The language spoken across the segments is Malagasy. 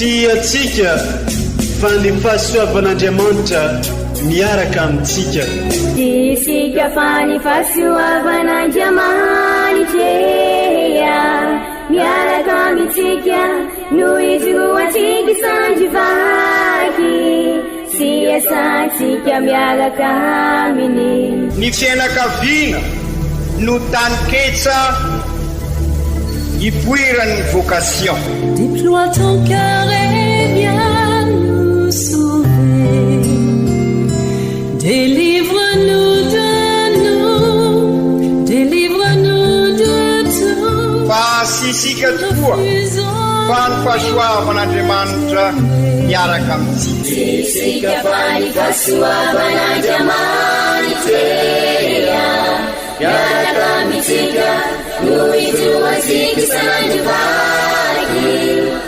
Si atsika fa ny fahasoavan'Andriamanitra miaraka amintsika. Isika fa ny fahasoavan'Andriamanitra miaraka amintsika noho izy ho antsika sandrivaky sy asantsika miaraka aminy. Ny fianakaviana no taniketsa ipoiran'ny vocation. Déploie ton cœur et viens nous sauver. Délivre-nous de nous, délivre-nous de tout. Fa sisika tokoa fa ny fahasoavan'Andriamanitra miaraka amintsika. Sisika fa ny fahasoavan'Andriamanitra miaraka amintsika noho izy ho antsika sandrivaky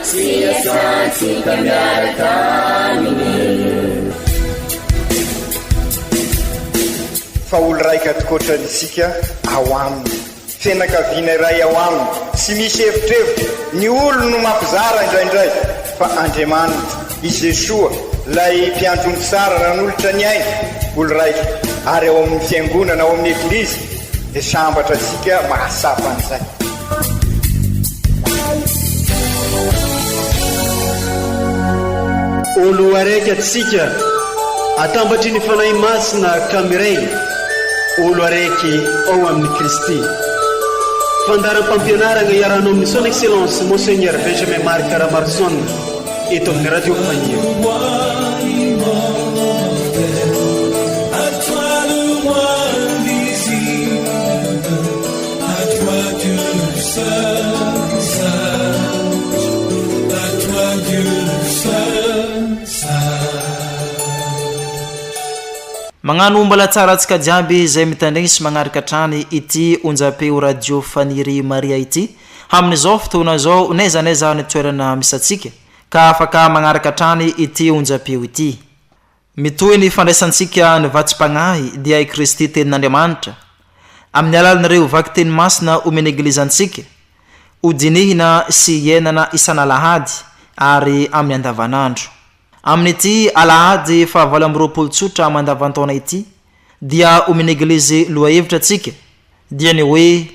sy asantsika miaraka aminy. Fa olo raika atokotrantsika ao aminy, fianakaviana iray ao aminy, tsy misy hevitrevitra. Ny olo no mampizara indraindray fa Andriamanitra i Jesoa lay mpiandrony tsara ran'olotra ny aina olo raika. Ary ao amin'ny fiangonana ao amin'ny eglizy dia sambatra atsika mahasapa an'izay. Olo araiky atsika atambatry ny fanahy masina kamiray. Olo araiky ao amin'ny Kristy. Fandaram-pampianarana iarano amin'ny son excellence Monseigneur Benjamin Marc Ramarson eto amin'ny radio Fahia. Magnano mbala tsara atsika jiaby izay mitandregny sy magnaraka trany ity onjapeo radio faniry Maria ity. Amin'izao fotoana zao neza ny toerana misy atsika ka afaka magnaraka trany ity onjapeo ity. Mitohy ny fandraisantsika ny vatsim-pagnahy dia i Kristy tenin'Andriamanitra. Amin'ny alalan'ireo vaky teny masina omeny eglizantsika, hodinihina sy hiainana isan'Alahady ary amin'ny andavanandro. Amin'ity Alahady fa 20 tsotra mandavantaona ity dia omeny eglizy loha hevitra atsika dia ny hoe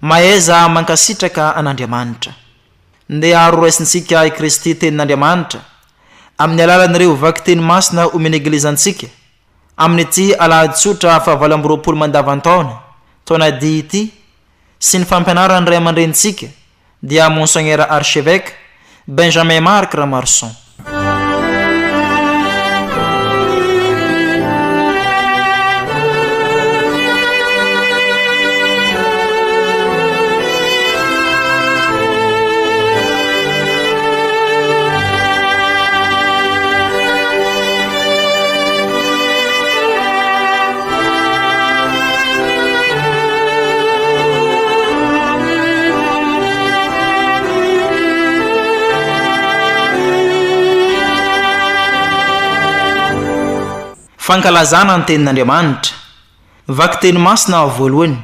maeza mankasitraka an'Andriamanitra. Ndeha aroraisintsika i Kristy tenin'Andriamanitra amin'ny alalan'ireo vaky teny masina omeny eglizantsika. Amin'ity Alahady tsotra fa 20 mandavantaona taona dia ity sy ny fampianaran'ny ray aman-drenitsika dia Monseigneur Archevêque Benjamin Marc Ramarson. Fankalazana ny tenin'Andriamanitra. Vaky teny masina voalohany,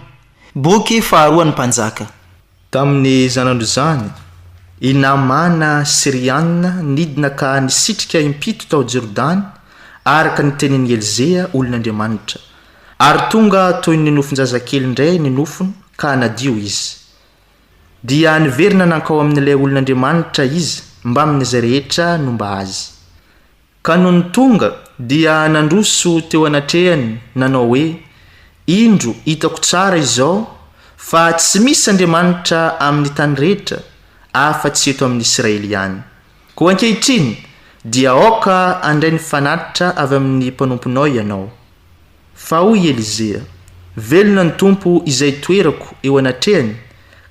boky faharoan'ny mpanjaka. Tamin'ny zanandro zany, i Naamana Siriana nidina ka nisitrika impito tao Jordany araka ny tenin'i Elizea olon'Andriamanitra. Ary tonga toy ny nofon-jazakely indray ny nofony ka nadio izy. Dia niverina nankao amin'ilay olon'Andriamanitra izy mba amin'izay rehetra nomba azy. Ka noho ny tonga dia nandroso teo anatrehany nanao hoe, indro hitako tsara izao fa tsy misy Andriamanitra amin'ny tany rehetra afa-tsy eto amin'ny Israely ihany. Koa ankehitriny dia aoka andray ny fanatitra avy amin'ny mpanomponao ianao. Fa hoy Elizea, velona ny Tompo izay toerako eo anatrehany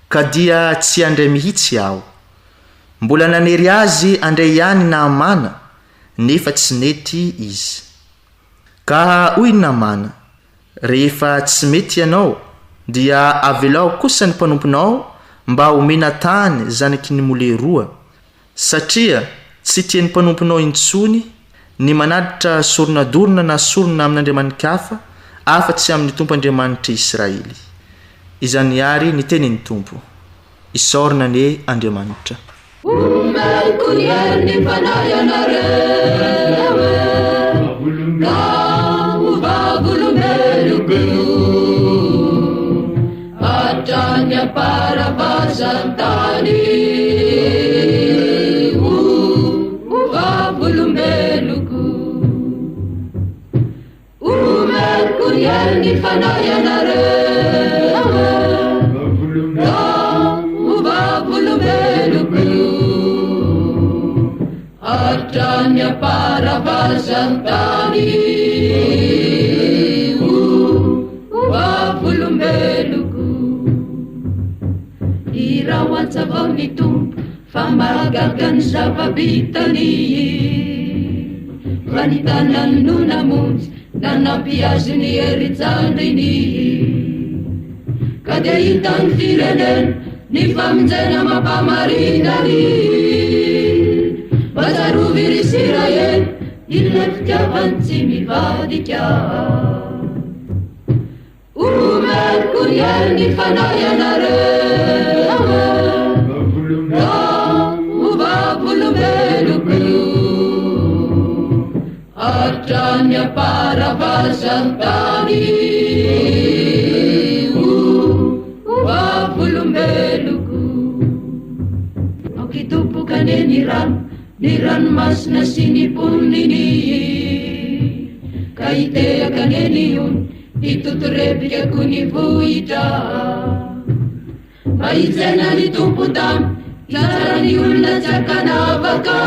ka dia tsy andray mihitsy aho. Mbola nanery azy andray ihany Naamana nefa tsy nety izy. Ka hoy Naamana, rehefa tsy mety ianao dia avelao kosa ny mpanomponao mba homena tany zanaky ny mole roa, satria tsy tian'ny mpanomponao intsony ny manaditra soronadorona na sorona amin'Andriamanikafa afa-tsy amin'ny Tompo Andriamanitra Israely. Izany ary ny tenin'ny Tompo, isaorina ny Andriamanitra. omeloko ny hery ny fanahy anareo ka ovavolombeloko hatrany aparavazan-tany ovavolombeloko omeloko ny hery ny fanahy anareo ka ovavolombeloko hatrany aparavazan-tany ovavolombeloko iraho antsavao ny tompo fa mahagaga ny zava-bitany fa ny tanany no namonjy nanampy azy ny hery-jandriny ka dia hitany firenena ny famonjena mampamarinany vazarovy ry Israely ilay fitiavany tsy mivadika omeloko ny hery ny fanahy anareo ka ovavolombeloko hatrany aparavazan-tany ovavolombeloko aokitompokane ny ranomasina sy ny poniny ka iteakane ny ony hitotorebikako ny vohitra mahijena ny tompo tamy tsara ny olona tsy akanavaka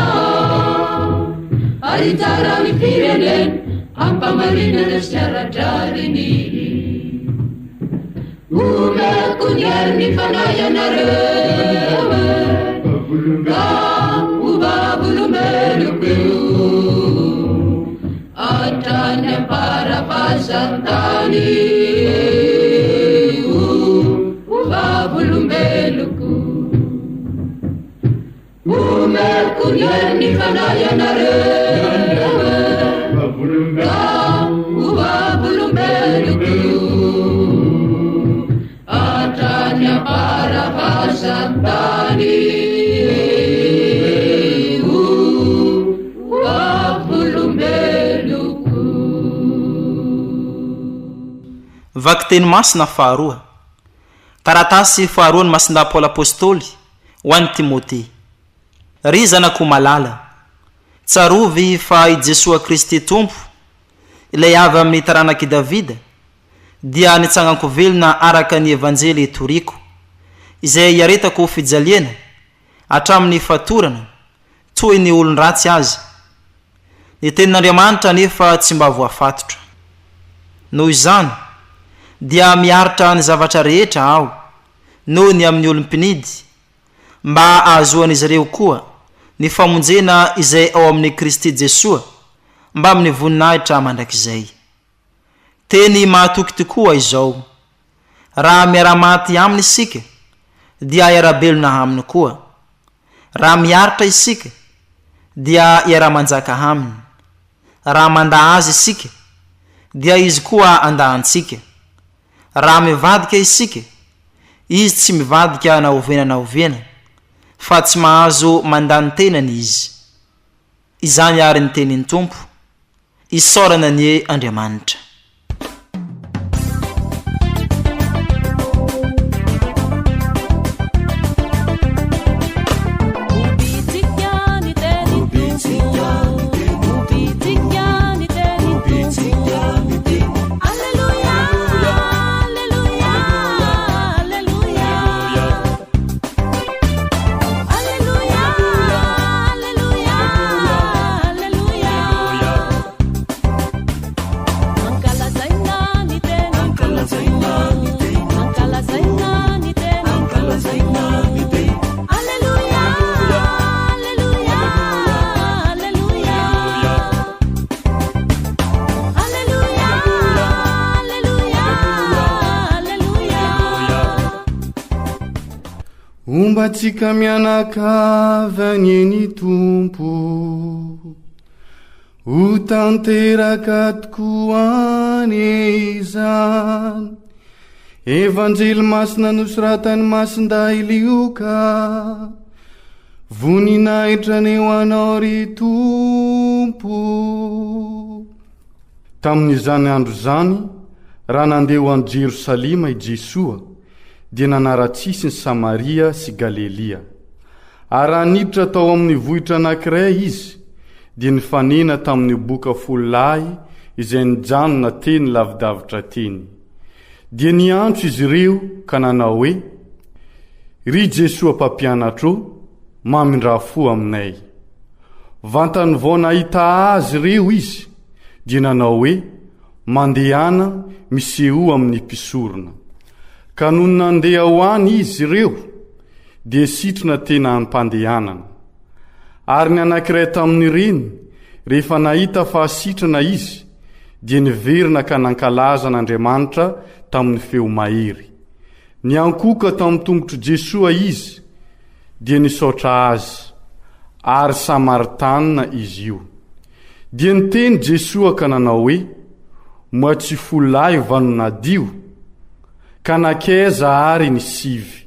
ary tsara ny firenena ampamarinana sy aradrariny omeloko ny hery ny fanahy anareo ka ovavolombeloko hatrany aparavazan-tany ovavolombeloko omeloko ny hery ny fanahy anareo ka ovavolombeloko hatrany aparavazan-tany vaky teny masina faharoa taratasy faharoa ny masinda Paoly apôstôly ho an'ny Timote ry zanako malala tsarovy fa i Jesoa Kristy tompo ilay avy amin'ny taranaky Davida dia nitsanganko velona araka ny evanjely itoriko izay iaretako fijaliana hatramin'ny fatorana toy ny olon-ratsy azy ny tenin'Andriamanitra nefa tsy mba voafatotra noho izany dia miaritra ny zavatra rehetra aho noho ny amin'ny olompinidy mba ahazoan'izy ireo koa ny famonjena izay ao amin'ny Kristy Jesoa mba amin'ny voninahitra mandrakizay teny mahatoky tokoa izao raha miara-maty aminy isika dia iara-belona aminy koa raha miaritra isika dia iara-manjaka aminy raha manda azy isika dia izy koa andahantsika raha mivadika isika izy tsy mivadika na ovena fa tsy mahazo mandany tenany izy izany ary ny tenin'ny tompo isaorana ny Andriamanitra Ombatsika mianakavy eny tompo ho tanteraka tokoa any izany evanjely masina nosoratany masinday Lioka voninahitra ny ho anao ry tompo. Tamin'izany andro zany raha nandeha ho any Jerosalema i Jesoa dia nanara-tsisy ny Samaria sy Galilia. Ary raha niditra tao amin'ny vohitra anankiray izy dia nifanena tamin'ny boka folo lahy izay nijanona teny lavidavitra teny. Dia niantso izy ireo ka nanao hoe, ry Jesoa mpampianatro, mamindra-fo aminay. Vantany vao nahita azy ireo izy dia nanao hoe, mandehana miseho amin'ny mpisorona. Ka noho nandeha ho any izy ireo dia sitrina tena ampandehanana. Ary ny anankiray tamin'ireny rehefa nahita fa sitrana izy dia niverina ka nankalaza n'Andriamanitra tamin'ny feo mahery. Niankoka tamin'ny tongotro Jesoa izy dia nisaotra azy, ary Samaritanina izy io. Dia niteny Jesoa ka nanao hoe, moa tsy folahy vanonadio, ka nakaiza ary ny sivy.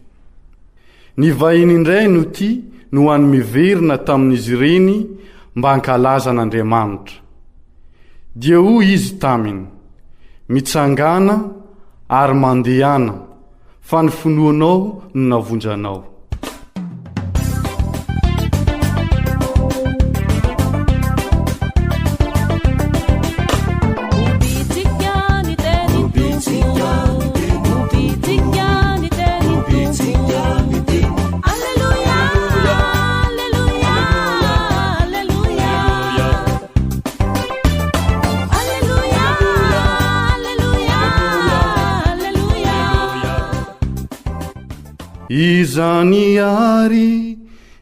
Ny vahiny indray no ty no any miverina tamin'izy ireny mba hankalaza n'Andriamanitra. Dia hoy izy taminy, mitsangana ary mandehana, fa ny finoanao no navonjanao. Izany ary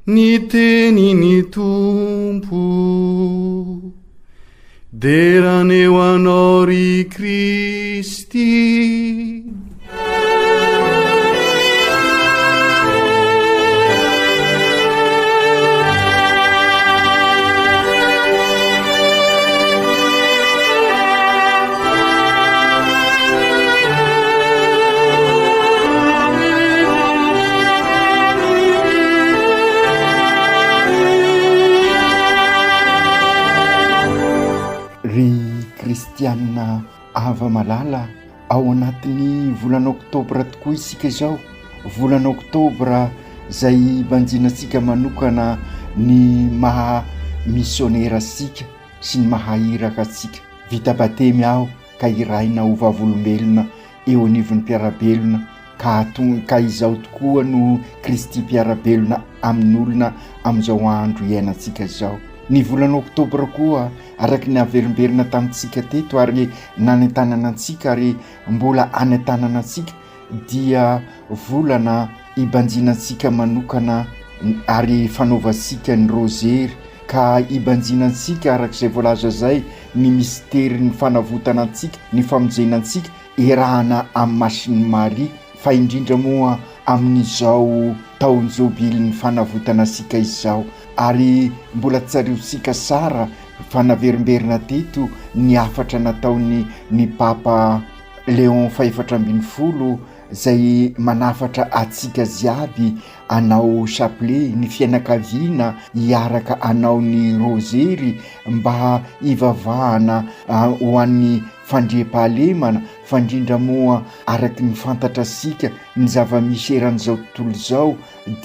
ny teny ny tompo, derany ho anao ry Kristy. Kristianina ava malala, ao anatin'ny volana Oktobra tokoa isika izao. Volana Oktobra izay banjinantsika manokana ny maha misionera sika sy ny maha iraka atsika. Vita batemy aho ka iraina ho vavolombelona eo anivon'ny mpiarabelona, ka izao tokoa no Kristy mpiarabelona amin'ny olona amin'izao andro iainantsika izao. Ny volana Oktobra koa araky ny averimberina tamintsika teto ary nanentanana antsika ary mbola anentanana antsika dia volana ibanjinantsika manokana ary fanaovansika ny rozery, ka ibanjinantsika arak'izay voalaza zay ny misteri ny fanavotana antsika, ny famonjenantsika erahana amin'ny masin'ny Maria, fa indrindra moa amin'izao taonjobily ny fanavotana asika izao. Ary mbola tsariosika sara fanaverimberina teto ny afatra nataony ny Papa Léon fa-14 zay manafatra atsika ziaby anao chapelet, ny fianakaviana hiaraka anao ny rozery mba ivavahana ho an'ny fandriam-pahalemana, fandrindra moa araky ny fantatra asika ny zava-misy eran'izao tontolo izao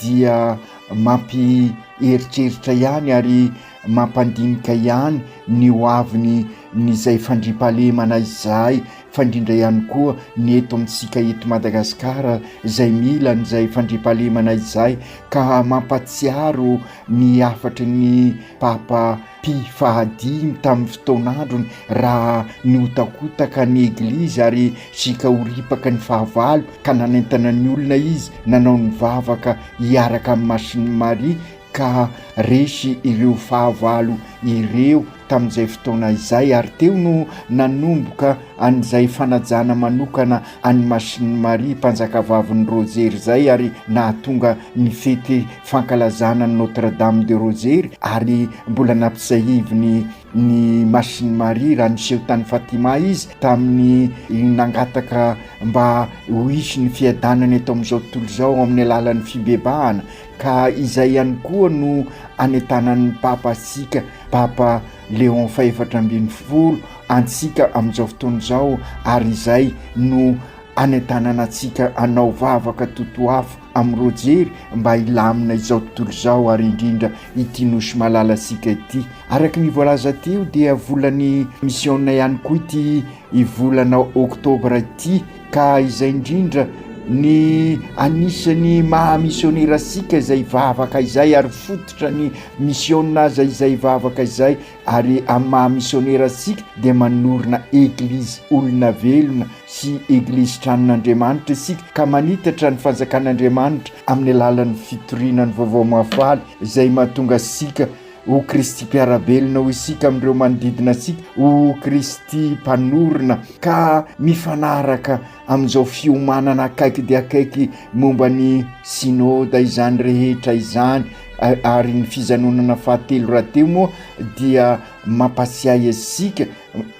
dia mampieritreritra ihany ary mampandinika ihany ny hoaviny ny zay fandriam-pahalemana izay, fandrindra ihany koa ny eto amintsika eto Madagasikara zay mila nyzay fandriam-pahalemana izay, ka mampatsiaro ny afatry ny Papa Pie FAHA-28 tamin'ny fotoan'androny raha niotakotaka ny eglizy ary sika horipaka ny fahavalo, ka nanentana ny olona izy nanao ny vavaka hiaraka amin'ny masin'ny Maria, ka resy ireo fahavalo ireo tamin'izay fotoana izay, ary teo no nanomboka an'izay fanajana manokana any Masiny Maria mpanjakavaviny Rozery zay, ary nahatonga ny fety fankalazana ny Notre Dame de Rozery, ary mbola nampisahiviny ny Masiny Maria raha niseho tany Fatima izy tamin'ny nangataka mba ho isy ny fiadanany eto amin'izao tontolo izao amin'ny alalan'ny fibebahana. Ka izay ihany koa no anetanan'ny papa sika, papa Léon faha-28 antsika amin'izao fotoana izao, ary izay no anetanana antsika anao vavaka totoafo amin'ny Rojery mba hilamina izao tontolo izao, ary indrindra ity nosy malala sika ity. Araky ny voalaza teo dia volany missionna ihany koa ity volana oktobra ity, ka izay indrindra ny anisany mahamissionera sika izay vavaka izay, ary fototra ny missionna aza izay vavaka izay, ary amin'ny mahamissionera sika dia manorina eglizy olona velona sy eglizy tranon'Andriamanitra sika, ka manitatra ny fanjakan'Andriamanitra amin'ny alalan'ny fitorinany vaovao mafaly izay mahatonga sika ho Kristy mpiarabelona ho isika amin'ireo manodidina sika, ho Kristy mpanorina, ka mifanaraka amin'izao fiomanana akaiky dia akaiky momba ny synôda izany rehetra izany, ary ny fijanonana fahatelo rahateo moa dia mampasiahy asika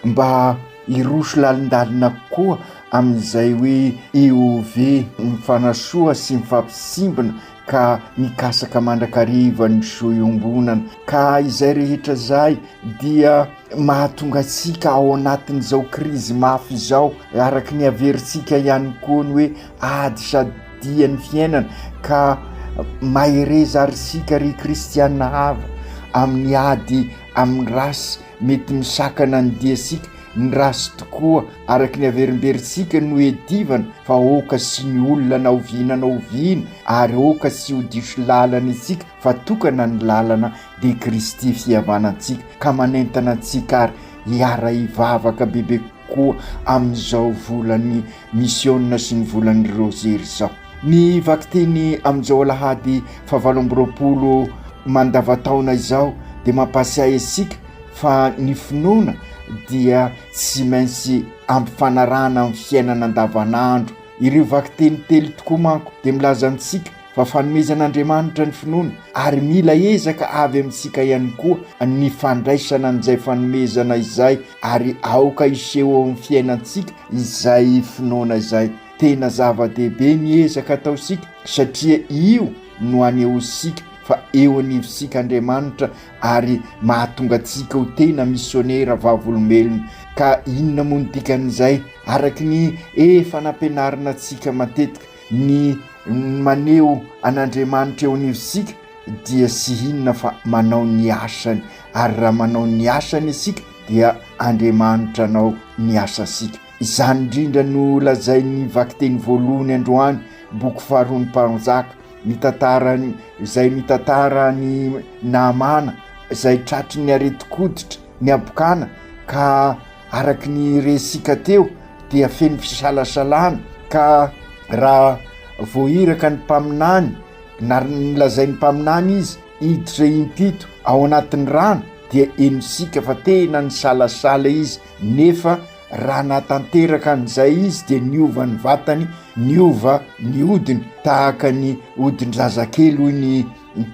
mba hiroso lalindalina koa amin'izay hoe EOV mifanasoa sy mifampisimbana, ka mikasaka mandrakariva ny soiombonana. Ka izay rehetra zay dia mahatonga sika ao anatin'izao krizy mafy izao, araky ny averintsika ihany koa ny hoe ady sady dia ny fiainana, ka mahereza ary sika ry kristiana hava amin'ny ady amin'ny rasy mety misakana ny dia sika, ny rasy tokoa araky ny averimberitsika no edivana, fa oka sy ny olona na oviana na oviana, ary oka sy ho diso lalana isika, fa tokana ny lalana de Kristy fihavanantsika, ka manentana antsika ary hiara hivavaka bebe koa amin'izao volany missionna sy ny volany Rozery zao. Ny vakiteny amin'izao alahady faha-20 mandavataona izao de mampasiahy asika fa ny finoana dia tsy maintsy ampifanarana amin'ny fiainana andavanandro. Ireo vakiteny telo tokoa manko de milaza amintsika fa fanomezan'Andriamanitra ny finoana, ary mila ezaka avy amintsika ihany koa ny fandraisana an'izay fanomezana izay, ary aoka iseho amin'ny fiainantsika izay finoana izay. Tena zava-dehibe ny ezaka ataosika, satria io no anehoisika fa eo anivosika Andriamanitra, ary mahatonga atsika ho tena missionera vavolombelona. Ka inona moa ny dikan'izay? Araky ny efa nampianarina atsika matetika, ny maneho an'Andriamanitra eo anivosika dia sy inona fa manao ny asany, ary raha manao ny asany isika dia Andriamanitra anao ny asasika. Izany indrindra no lazay ny vakiteny voalohany androany, boky faharoa ny mpanjaka, mitantara ny namana izay tratry ny areti-koditra ny abokana, ka araky ny resika teo dia feno fisalasalana, ka raha voahiraka ny mpaminany na nilazay ny mpaminany izy iditra impito ao anatin'ny rano, dia enosika fa tena ny salasala izy, nefa raha natanteraka an'izay izy dia niova ny vatany, niova ny odiny, tahaka ny odiny zazakely hoy ny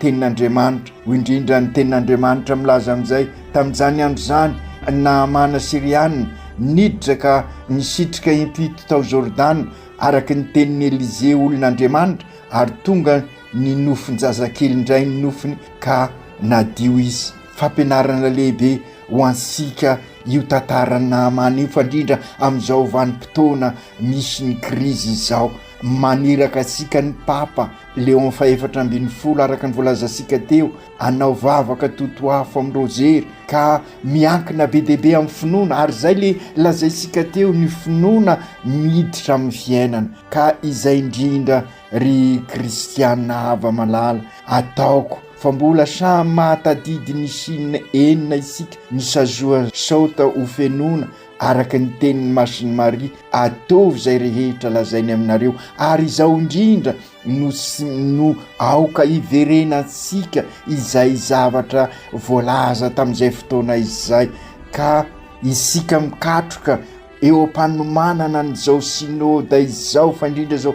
tenin'Andriamanitra. Ho indrindra ny tenin'Andriamanitra milaza amin'izay tamin'izany andro zany, namana Siriana niditra ka nisitrika impito tao Jordana araky ny tenin'ny Elize olon'Andriamanitra, ary tonga ny nofony zazakely indray ny nofony, ka nadio izy. Fampianarana lehibe ho ansika io tantarana namana io, fa indrindra amin'izao vanim-potoana misy ny krizy izao. Maniraka asika ny papa Léon faha-28 araka ny voalazasika teo, anao vavaka totoafo amin'ny Rozery, ka miankina be dehibe amin'ny finoana, ary zay le lazaisika teo, ny finoana miditra amin'ny fiainana. Ka izay indrindra ry kristiana hava malala ataoko, fa mbola samy mahatadidy ny sinina enina isika, ny sazoa saota ho fenona araka ny tenin'ny Masiny Maria ataovy zay rehetra lazainy aminareo ary izao indrindra no aoka iverenansika izay zavatra voalaza tamin'izay fotoana izay ka isika mikatroka eo am-panomanana n'izao synôda izao fa indrindra zao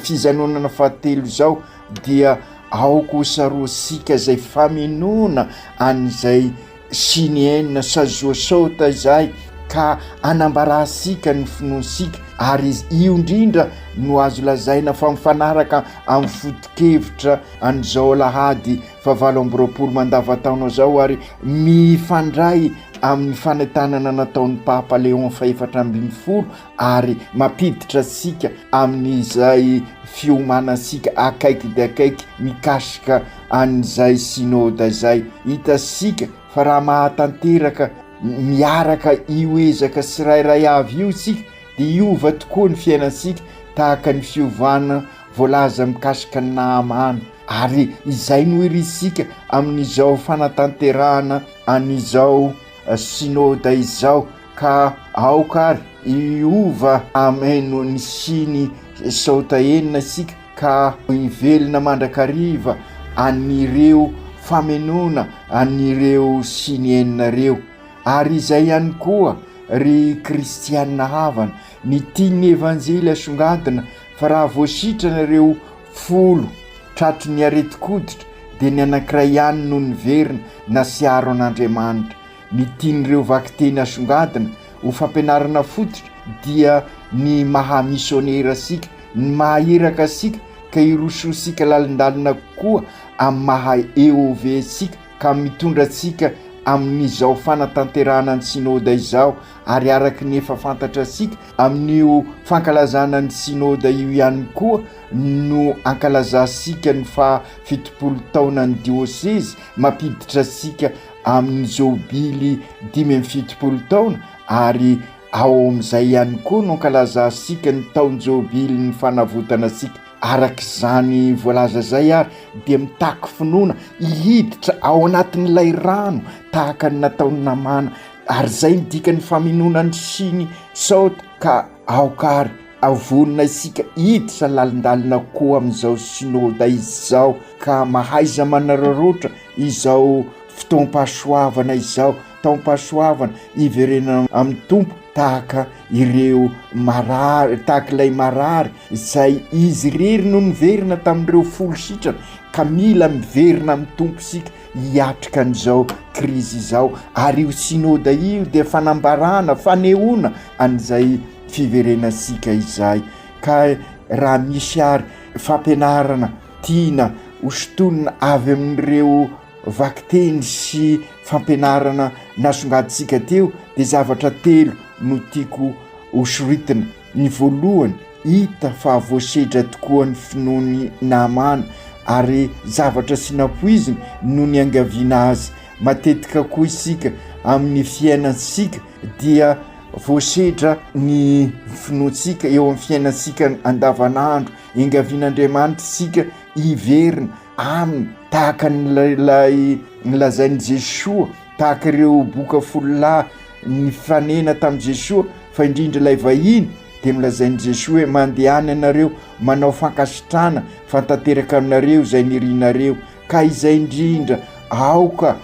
fizanonana fahatelo zao dia aoko hosaroasika zay faminona an'izay sinienina sazoasota izay ka anambarasika ny finoansika ary io indrindra no azo lazaina fa mifanaraka amin'ny foto-kevitra an'izao alahady favalo amby roapolo mandavataona zao ary mifandray amin'ny fanentanana nataon'ny Papa Léon faefatra ambin'ny folo ary mampiditra sika amin'izay fiomanasika akaiky de akaiky mikasika an'izay synôda zay hitasika fa raha mahatanteraka miaraka io ezaka sirairay avy io sika de iova tokoa ny fiainansika tahaka ny fiovana voalaza mikasika ny Naamana ary izay no irisika amin'izao fanatanterahana an'izao synôda izao ka aokary iova ameno ny siny sota enina sika ka ivelona mandrakariva anireo famenona anireo siny enina reo ary izay ihany koa ry kristianina havana ny tiany evanjely asongadina fa raha voasitrana folo tratry ny areti-koditra de ny anankiray ihany no niverina na siaro an'Andriamanitra ny tian'ireo vakiteny asongadina ho fampianarana fototra dia ny mahamisonera sika ny mahiraka sika ka irososika lalindalina koa amin'ny maha EOV sika ka mitondra sika amin'izao fanatanterahana ny synôda izao ary araky ny efa fantatra sika amin'io fankalazana ny synôda io ihany koa no ankalazasika ny fitopolo taona ny dioseze mampiditra sika amin'ny jobily 570 taona ary ao amin'izay ihany koa no ankalazasika ny taony jobily ny fanavotana sika araky zany voalaza zay ary de mitaky finoana ihiditra ao anatin'ilay rano tahaka ny nataony Namana ary zay midika ny faminona ny siny sota ka aokary avonina isika hiditra lalindalina koa amin'izao synôda izao ka mahaiza manararaotra izao fotoam-pahasoavana izao taom-pahasoavana iverenana amin'ny tompo tahaka ireo marary tahaka ilay marary izay izy rery no niverina tamin'ireo folo sitrana ka mila miverina amin'ny tompo sika hiatrika an'izao krizy izao ary io synôda io de fanambarana fanehoana an'izay fiverenasika izay ka raha misy ary fampianarana tiana hosontonina avy amin'ireo vakiteny sy fampianarana nasongaditsika teo de zavatra telo no tiako hosoritina ny voalohany hita fa voasedra tokoa ny finoany Naamana ary zavatra sy napoiziny no ny angaviana azy matetika koa isika amin'ny fiainansika dia voasedra ny finoantsika eo amin'ny fiainansika andavanandro engavian'Andriamanitra sika iverina aminy tahaka nylay nilazain'i Jesoa tahaka ireo boka folo ny fanena tamin'i Jesoa fa indrindra ilay vahiny de milazain'i Jesoa hoe mandehany anareo manao fankasitrana fantanteraka aminareo izay nirinareo ka izay indrindra aoka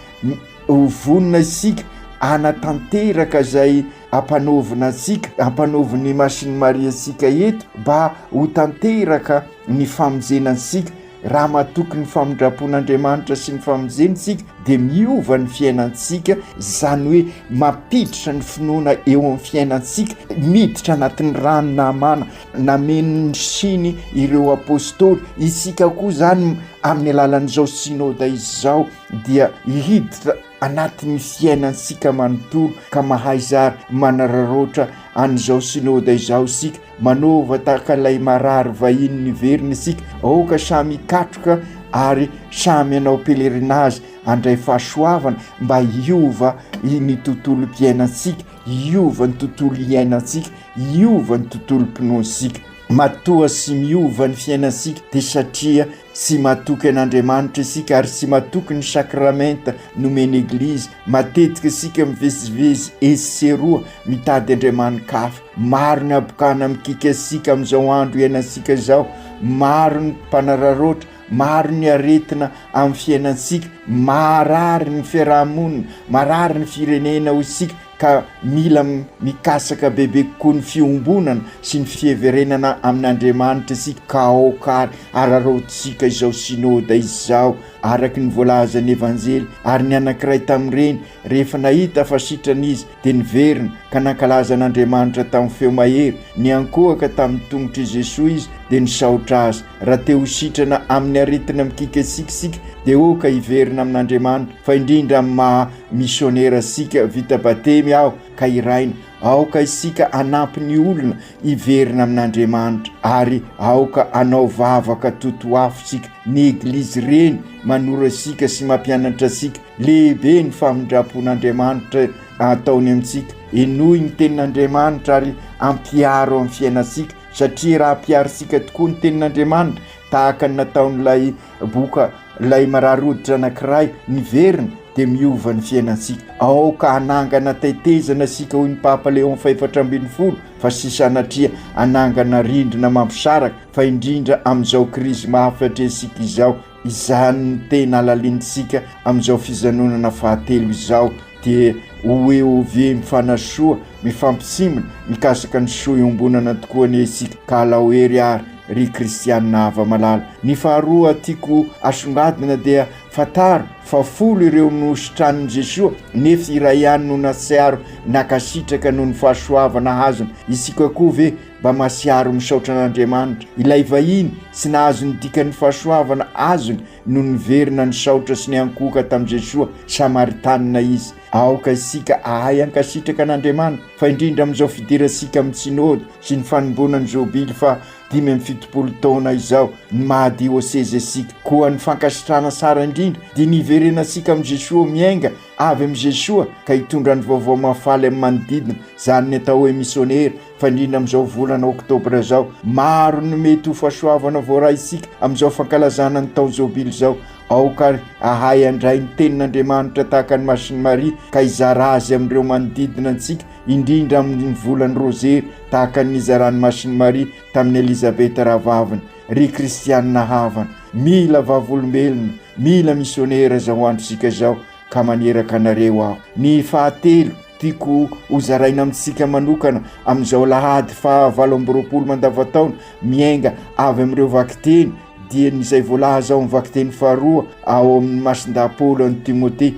vonina isika anatanteraka izay ampanovina asika ampanoviny Masiny Maria sika eto mba ho tanteraka ny famonjenansika raha matoky ny famondrapon'Andriamanitra sy ny famonjenysika de miova ny fiainansika zany hoe mampiditra ny finoana eo amin'ny fiainansika miditra anatin'ny rano Naamana nameny siny ireo apôstôly isika koa zany amin'ny alalan'izao synôda izao dia hiditra anatin'ny fiainansika manontolo ka mahaizary manararaotra an'izao synôda izao sika manova tahaka ilay marary vahiny niverina isika aoka samy katroka ary samy anao pelerinage andray fahasoavana mba hiova ny tontolo mpiainansika hiova ny tontolo iainansika hiova ny tontolo mpinoansika matoa sy miova ny fiainansika de satria sy matoky an'Andriamanitra isika ary sy matoky ny sakramenta nomeny eglizy. Matetika isika mivezivezy eseroa mitady andriamanikafa. Maro ny abokana mikika asika amin'izao andro iainantsika zao, maro ny mpanararoatra, maro ny aretina amin'ny fiainansika, marary ny fiarahamonina, marary ny firenena ho isika, ka mila mikasaka bebe kokoa ny fiombonana sy ny fieverenana amin'Andriamanitra isika ka aokary ararotsika izao synôda izao araky ny voalazan'ny evanjely. Ary ny anankiray tamin'ireny rehefa nahita fa sitran'izy dia niverina ka nankalaza an'Andriamanitra tamin'ny feo mahery. Ny ankohaka tamin'ny tongotry Jesosy izy dia nisaotra azy. Raha te ho sitrana amin'ny aretina mikika sikisika dia oka hiverina amin'Andriamanitra, fa indrindra amin'ny maha misionera sika vita batemy aho ka iraina. Aoka isika anampy ny olona hiverina amin'Andriamanitra ary aoka anao vavaka totoafo sika. Ny eglizy reny manoro asika sy mampianatra asika. Lehibe ny famindrapon'Andriamanitra ataony amintsika. Enoy ny tenin'Andriamanitra ary ampiaro amin'ny fiainasika, satria raha ampiarosika tokoa ny tenin'Andriamanitra tahaka ny nataon'ilay boka lay mararoditra anankiray niverina dia miova ny fiainansika. Aoka anangana taitezana sika hoy ny Papa Léon 14 fa sy sanatria anangana rindrina mampisaraka, fa indrindra amin'izao krizy mahafatra isika izao. Izany ny tena alaliantsika amin'izao fijanonana fahatelo izao dia oeove mifanasoa mifampisimana mikasaka ny soa iombonana tokoa ny isika ka alaoery ary ry kristianina ava malala. Ny faharoa tiako asongadina dia fataro fa folo ireo nositran'i Jesosy nefa iray ihany no nasiaro nakasitraka noho ny fahasoavana hazony. Isika koa ve mba masiaro misaotra an'Andriamanitra? Ilay vahiny sy nahazo ny dikan'ny fahasoavana azony no niverina ny saotra sy ny ankoka tamin'i Jesosy Samaritanina izy. Aoka isika ahay ankasitraka an'Andriamanitra, fa indrindra amin'izao fidirasika amin'ny synôdy sy ny fanombonan'ny jobily fa 570 taona izao ny mahadio aseza isika koa ny fankasitrana sara indrindra dia niverena sika amin'ny Jesosy miainga avy amin'ny Jesosy ka hitondra ny vaovao mafaly amin'ny manodidina, zany ny atao hoe misionera. Fa indrindra amin'izao volana oktobra zao maro ny mety ho fahasoavana voaray isika amin'izao fankalazana ny taona jobily zao. Aoka ahay andray ny tenin'Andriamanitra tahaka ny Masiny Maria ka hizara azy amin'ireo manodidina antsika, indrindra amin'ny volany rozery tahaka ny nizarany Masiny Maria tamin'ny Elizabeta ravavany. Ry kristianina havana, mila vavolombelona, mila misionera zao andro sika zao ka maneraka anareo aho. Ny fahatelo tiako hozaraina amintsika manokana amin'izao Alahady FAHA-28 mandavataona miainga avy amin'ireo vakiteny dia nizay voalaza ao amin'ny vakiteny faharoa ao amin'ny masindaha-Paoly an'i Timote.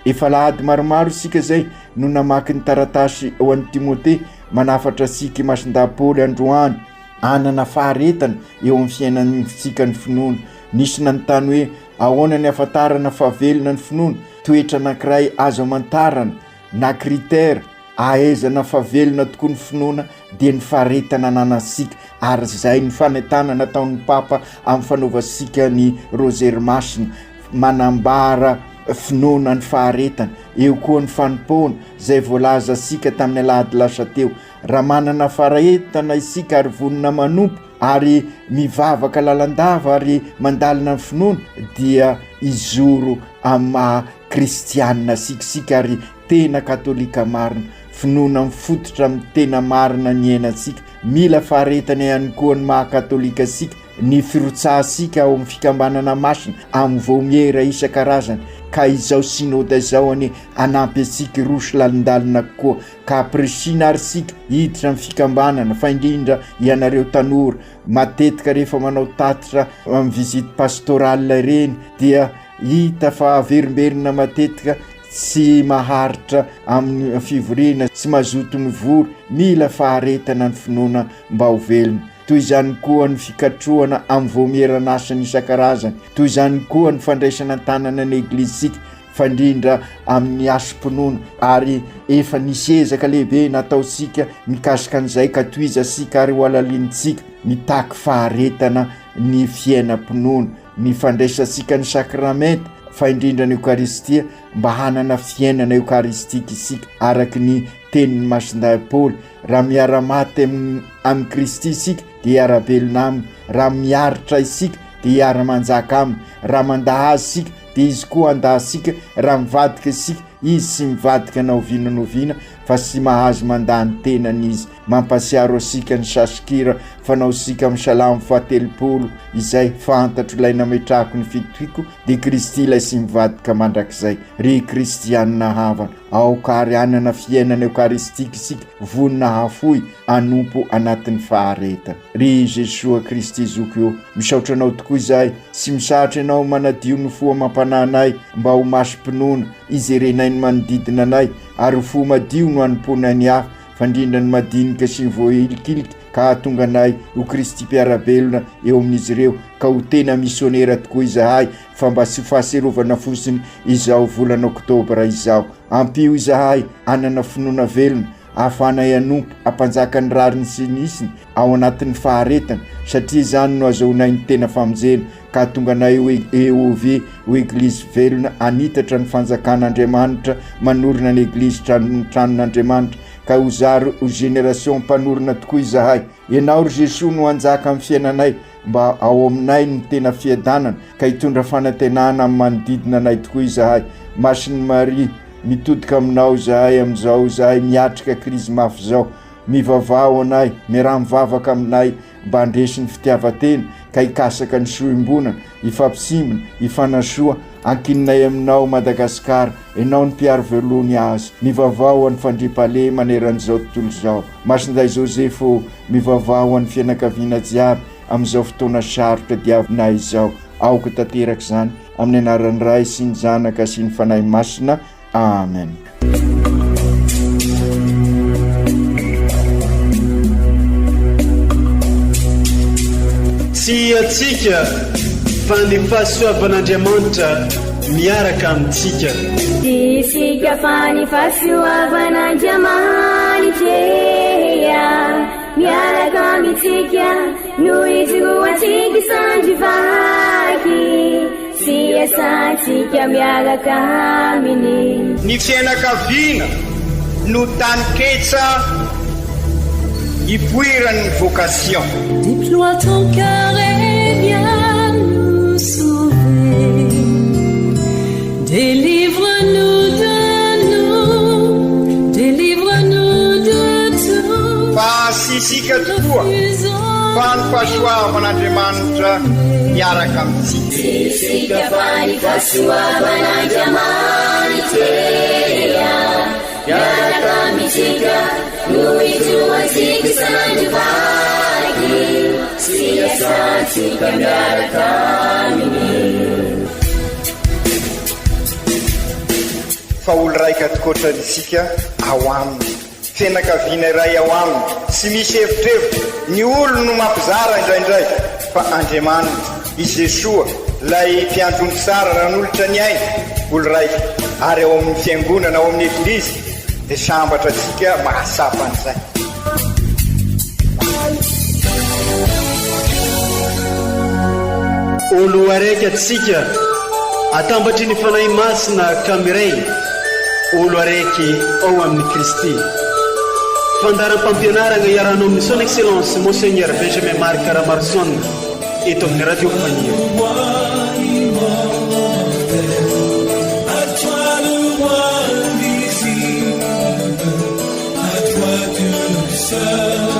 Efa Alahady maromaro isika zay no namaky ny taratasy ao an'i Timote manafatra sika masindaha-Paoly androany anana faharetana eo amin'ny fiainansika ny finoana. Nisy nanontany hoe ahoana ny afantarana fahavelona ny finoana? Toetra anankiray azo amantarana na kritera ahaizana fahavelona tokoa ny finoana dia ny faharetana ananasika, ary zay ny fanentana nataon'ny Papa amin'ny fanaovasika ny rozery masina manambara finoana ny faharetana. Eo koa ny fanompoana zay voalaza sika tamin'ny Alahady lasa teo. Raha manana faharetana isika ary vonona manompo ary mivavaka lalandava ary mandalina ny finoana dia izoro amin'ny maha kristianina sikisika ary tena katolika marina. Finoana mifototra amin'ny tena marina ny ainantsika. Mila faharetana ihany koa ny maha katolika sika ny firotsahasika ao amin'ny fikambanana masina amin'ny vomiera isan-karazany. Ka izao synôda izao any anampy asika rosy lalindalina koa ka apresina ary sika hiditra amin'ny fikambanana. Fa indrindra ianareo tanora matetika rehefa manao tatitra amin'ny vizity pastoral ireny dia hita fa averimberina matetika sy maharitra amin'ny fivoriana sy mazoto mivory. Mila faharetana ny finoana mba ho velona. Toy izany koa ny fikatroana amin'ny voamieran'asany isan-karazany. Toy izany koa ny fandraisana tanana ny eglizisika fa indrindra amin'ny asom-pinoana. Ary efa nisy ezaka lehibe nataosika mikasika an'izay ka toizasika ary ho alaliantsika mitaky faharetana ny fiainam-pinoana, ny fandraisasika ny sakramenta fa indrindra ny Eukaristia mba hanana fiainana eukaristika isika araky ny tenin'ny masindaha-Paoly. Raha miara-maty amin'ny Kristy isika dia arabelona aminy. Raha miaritra isika dia hiara-manjaka aminy. Raha mandahazy sika dia izy koa andaha sika. Raha mivadika sika izy sy mivadika naovinanoviana fa sy mahazo mandany tenany izy. Mampasiaro asika ny sasikira fanao sika amin'ny salamo fahatelopolo izay fantatro ilay nametrahako ny fitoiko dia Kristy ilay sy mivadika mandrakizay. Ry kristianina havana aokary anana fiainana eukaristika isika vonina hafoy anompo anatin'ny faharetana. Ry Jesoa Kristy zoko eo misaotra anao tokoa izahay sy misahatra ianao manadio ny foa mampananay mba ho masom-pinoana izerenainy manodidina anay ary ho fo madio no anomponany hafa fandrindra ny madinika sy ny voahilikilika ka hatonga anay ho Kristy mpiarabelona eo amin'izy ireo ka ho tena misionera tokoa izahay fa mba sy fahaserovana fosiny izao volana oktobra izao. Ampio izahay anana finoana velona ahafanay anompo ampanjaka ny rariny sy nisiny ao anatin'ny faharetana satria izany no azahoanay ny tena famonjena ka hatonga anay EOV ho eglizy velona anitatra ny fanjakan'Andriamanitra manorina ny eglizy tranon'Andriamanitra ka ho zaro ho génération mpanorina tokoa izahay. Ianao ry Jesoa no anjaka amin'ny fiainanay mba ao aminay ny tena fiadanana ka hitondra fanantenana amin'ny manodidina anay tokoa izahay. Masiny Maria mitodika aminao izahay amin'izao izahay miatrika krizy mafy zao. Mivavao anay miaraha mivavaka aminay mba andresy ny fitiavatena ka hikasaka ny soimbonana ifampisimana ifanasoa ankininay aminao Madagasikara. Ianao ny mpiaro velony azy. Mivavao any fandriam-pale maneran'izao tontolo izao. Masinday Josefo mivavao any fianakaviana jiaby amin'izao fotoana sarotra diavinay izao. Aoka tanteraka izany amin'ny anaran'ny Ray sy ny Zanaka sy ny Fanahy Masina. Amen. Tsy atsika fa ny fahasoavan'Andriamanitra miaraka amintsika. Isika fa ny fahasoavan'Andriamanitra miaraka amintsika no ijoroantsika isandrivaky sy asantsika miaraka aminy. Ny fianakaviana no taniketsa ipoiran'ny vocation. Déploie ton cœur et viens nous sauver. Délivre-nous de tout. Fa sisika tokoa fa ny fahasoavan'Andriamanitra miaraka amintsika. Sisika fa ny fahasoavan'Andriamanitra miaraka amintsika no ijoroantsika isandrivaky sy asantsika miaraka aminy. Fa olo raika atokotrantsika ao aminy fianakaviana iray ao aminy sy misy hevitrevitra ny olo no mampizara indraindray fa Andriamanitra i Jesoa lay mpiandrony tsara ran'olotra ny aina olo raika ary ao amin'ny fiangonana ao amin'ny eglizy dia sambatra atsika mahasapan'izay. Olo araiky atsika atambatry ny fanahy masina kamiray. Olo araiky ao amin'ny Kristy. Fandaram-pampianarana iarahanao amin'ny son excellence Monseigneur Benjamin Marc Caramarson eto amin'ny radio Fania. À toi tout seul.